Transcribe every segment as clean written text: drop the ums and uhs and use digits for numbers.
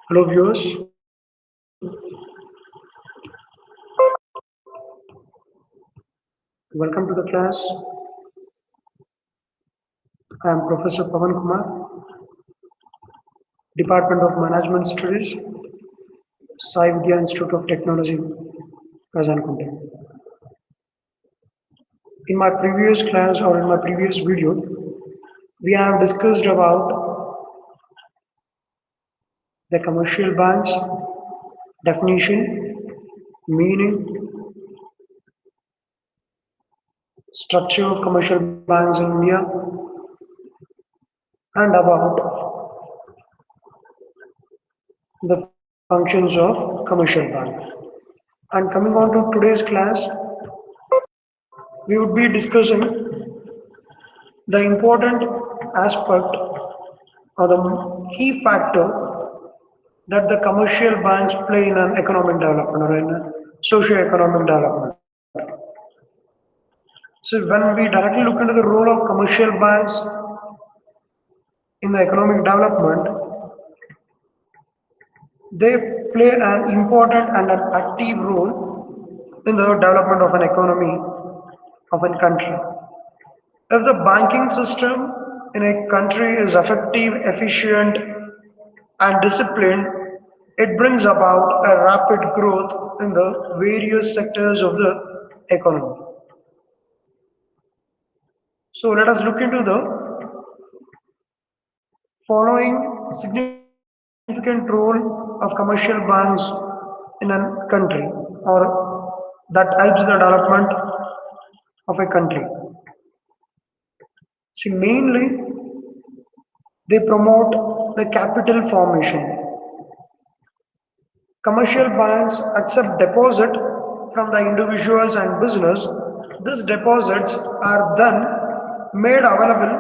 Hello viewers, welcome to the class. I am Professor Pavan Kumar, Department of Management Studies, Sai Vidya Institute of Technology, Kazankunte. In my previous class or in my previous video, we have discussed about the commercial banks, definition, meaning, structure of commercial banks in India, and about the functions of commercial banks. And coming on to today's class, we would be discussing the important aspect or the key factor that the commercial banks play in an economic development or in a socio-economic development. So when we directly look into the role of commercial banks in the economic development, they play an important and an active role in the development of an economy of a country. If the banking system in a country is effective, efficient, and disciplined, it brings about a rapid growth in the various sectors of the economy. So let us look into the following significant role of commercial banks in a country or that helps in the development of a country. See, mainly they promote the capital formation. Commercial banks accept deposit from the individuals and business. These deposits are then made available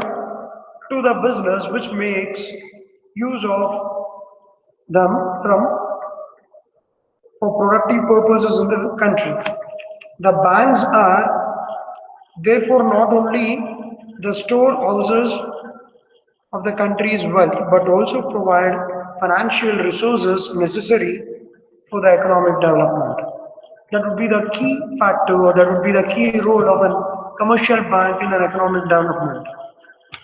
to the business which makes use of them from for productive purposes in the country. The banks are therefore not only the storehouses of the country's wealth but also provide financial resources necessary for the economic development. That would be the key factor or that would be the key role of a commercial bank in an economic development.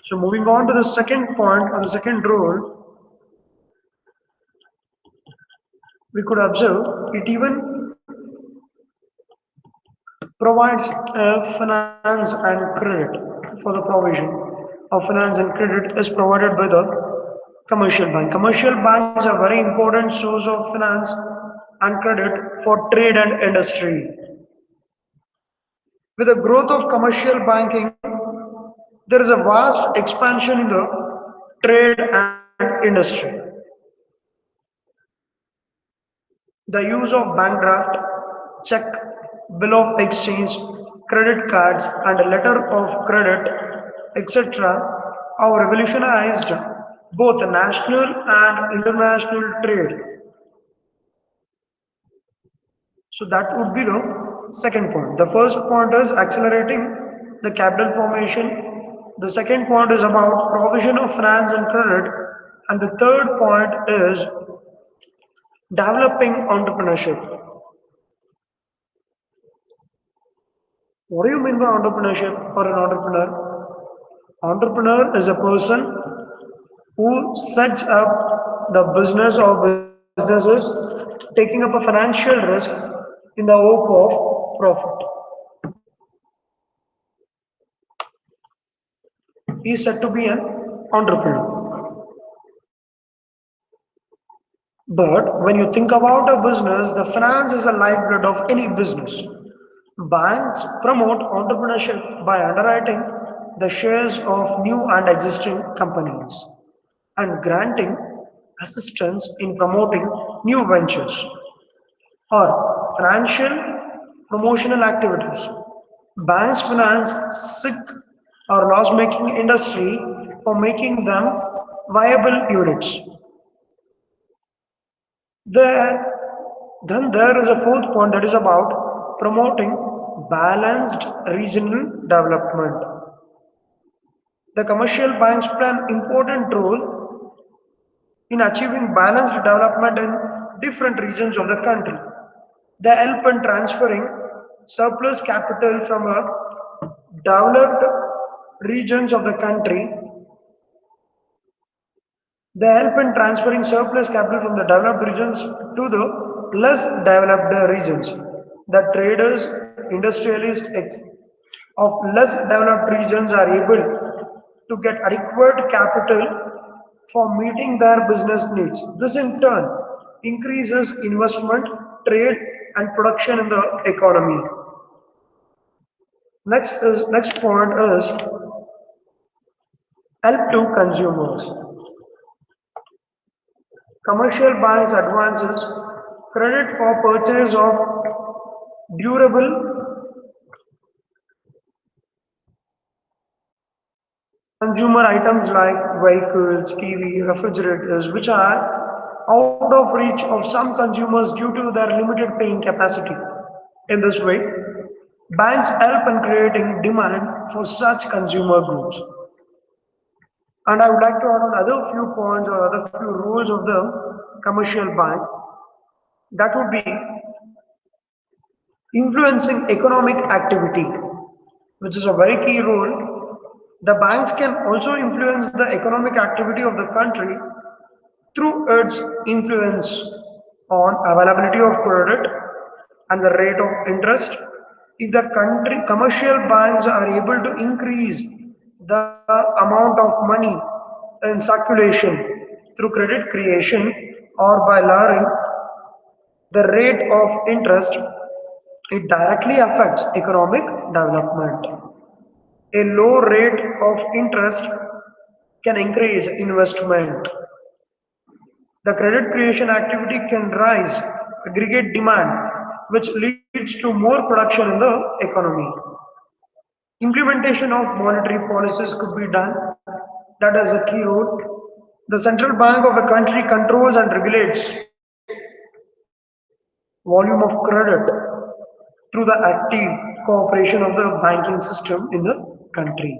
So moving on to the second point or the second role, we could observe it even provides finance and credit for the provision of finance and credit is provided by the commercial bank. Commercial banks are very important source of finance and credit for trade and industry. With the growth of commercial banking, there is a vast expansion in the trade and industry. The use of bank draft, check, bill of exchange, credit cards, and a letter of credit, etc., have revolutionized both national and international trade. So that would be the second point. The first point is accelerating the capital formation. The second point is about provision of finance and credit. And the third point is developing entrepreneurship. What do you mean by entrepreneurship or an entrepreneur? Entrepreneur is a person who sets up the business or businesses taking up a financial risk in the hope of profit. He is said to be an entrepreneur. But when you think about a business, the finance is the lifeblood of any business. Banks promote entrepreneurship by underwriting the shares of new and existing companies and granting assistance in promoting new ventures or financial promotional activities. Banks finance sick or loss making industry for making them viable units. There, then there is a fourth point that is about promoting balanced regional development. The commercial banks play an important role in achieving balanced development in different regions of the country. They help in transferring surplus capital from a developed regions of the country. They help in transferring surplus capital from the developed regions to the less developed regions. The traders, industrialists of less developed regions are able to get adequate capital for meeting their business needs. This in turn increases investment, trade, and production in the economy. Next point is help to consumers. Commercial banks advances credit for purchase of durable consumer items like vehicles, TV, refrigerators, which are out of reach of some consumers due to their limited paying capacity. In this way, banks help in creating demand for such consumer goods. And I would like to add on other few points or other few rules of the commercial bank. That would be influencing economic activity, which is a very key role. The banks can also influence the economic activity of the country through its influence on availability of credit and the rate of interest. If the country commercial banks are able to increase the amount of money in circulation through credit creation or by lowering the rate of interest, it directly affects economic development. A low rate of interest can increase investment. The credit creation activity can rise aggregate demand, which leads to more production in the economy. Implementation of monetary policies could be done. That is a key role. The central bank of a country controls and regulates volume of credit through the active cooperation of the banking system in the country.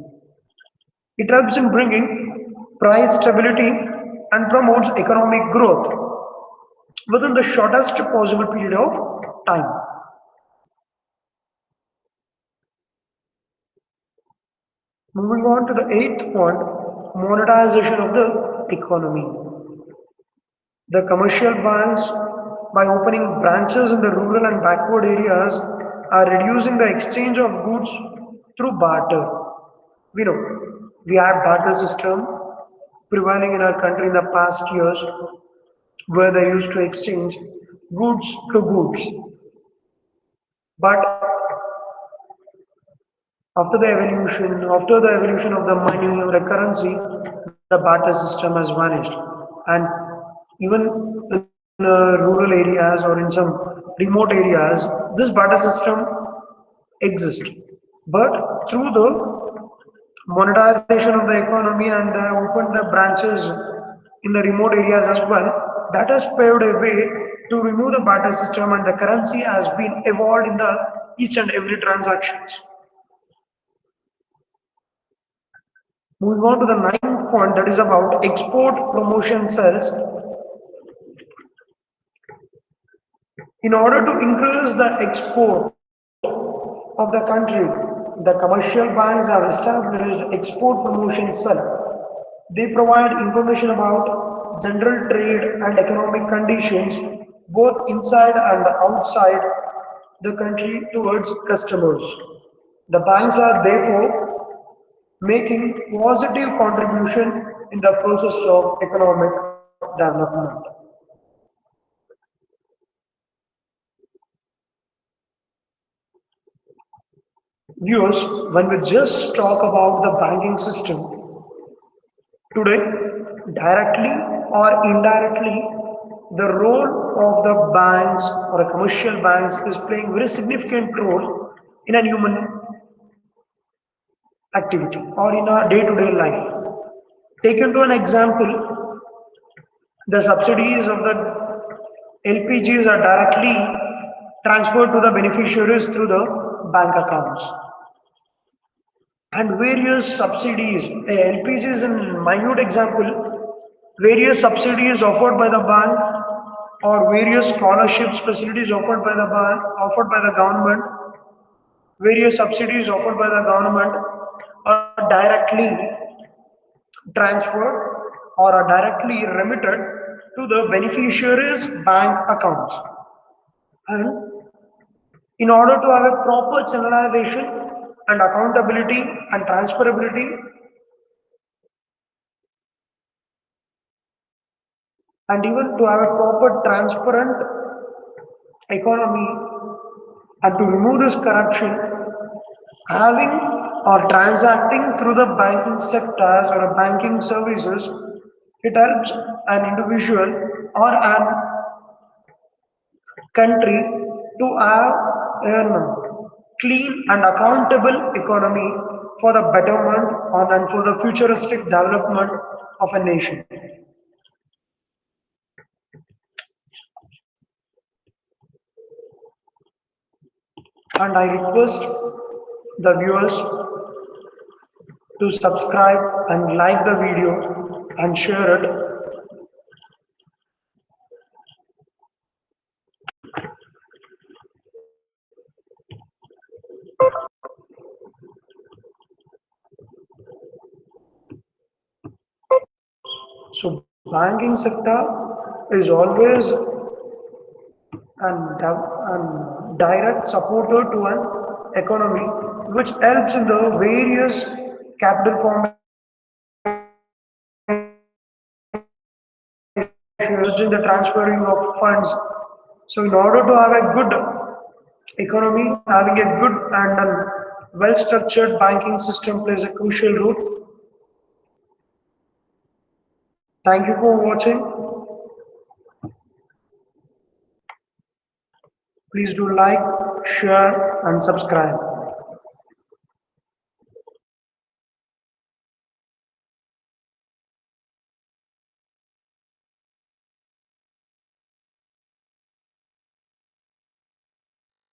It helps in bringing price stability and promotes economic growth within the shortest possible period of time. Moving on to the eighth point, monetization of the economy. The commercial banks, by opening branches in the rural and backward areas, are reducing the exchange of goods through barter. We know we had barter system prevailing in our country in the past years where they used to exchange goods to goods. But after the evolution of the money or the currency, the barter system has vanished. And even in rural areas or in some remote areas, this barter system exists. But through the monetization of the economy and opened the branches in the remote areas as well, that has paved a way to remove the barter system and the currency has been evolved in the each and every transactions. Moving on to the ninth point, that is about export promotion cells. In order to increase the export of the country, the commercial banks have established export promotion cell. They provide information about general trade and economic conditions both inside and outside the country towards customers. The banks are therefore making positive contribution in the process of economic development. Viewers, when we just talk about the banking system today, directly or indirectly, the role of the banks or the commercial banks is playing very significant role in a human activity or in our day-to-day life. Taken to an example, the subsidies of the LPGs are directly transferred to the beneficiaries through the bank accounts. And various subsidies, LPG is a minute example, various subsidies offered by the bank or various scholarships facilities offered by the bank, offered by the government, various subsidies offered by the government are directly transferred or are directly remitted to the beneficiaries' bank accounts. And in order to have a proper channelization and accountability and transferability, and even to have a proper transparent economy and to remove this corruption, having or transacting through the banking sectors or banking services, it helps an individual or an country to have a clean and accountable economy for the betterment and for the futuristic development of a nation. And I request the viewers to subscribe and like the video and share it. So banking sector is always and direct supporter to an economy which helps in the various capital formation in the transferring of funds. So in order to have a good economy, having a good and well structured banking system plays a crucial role. Thank you for watching. Please do like, share and subscribe.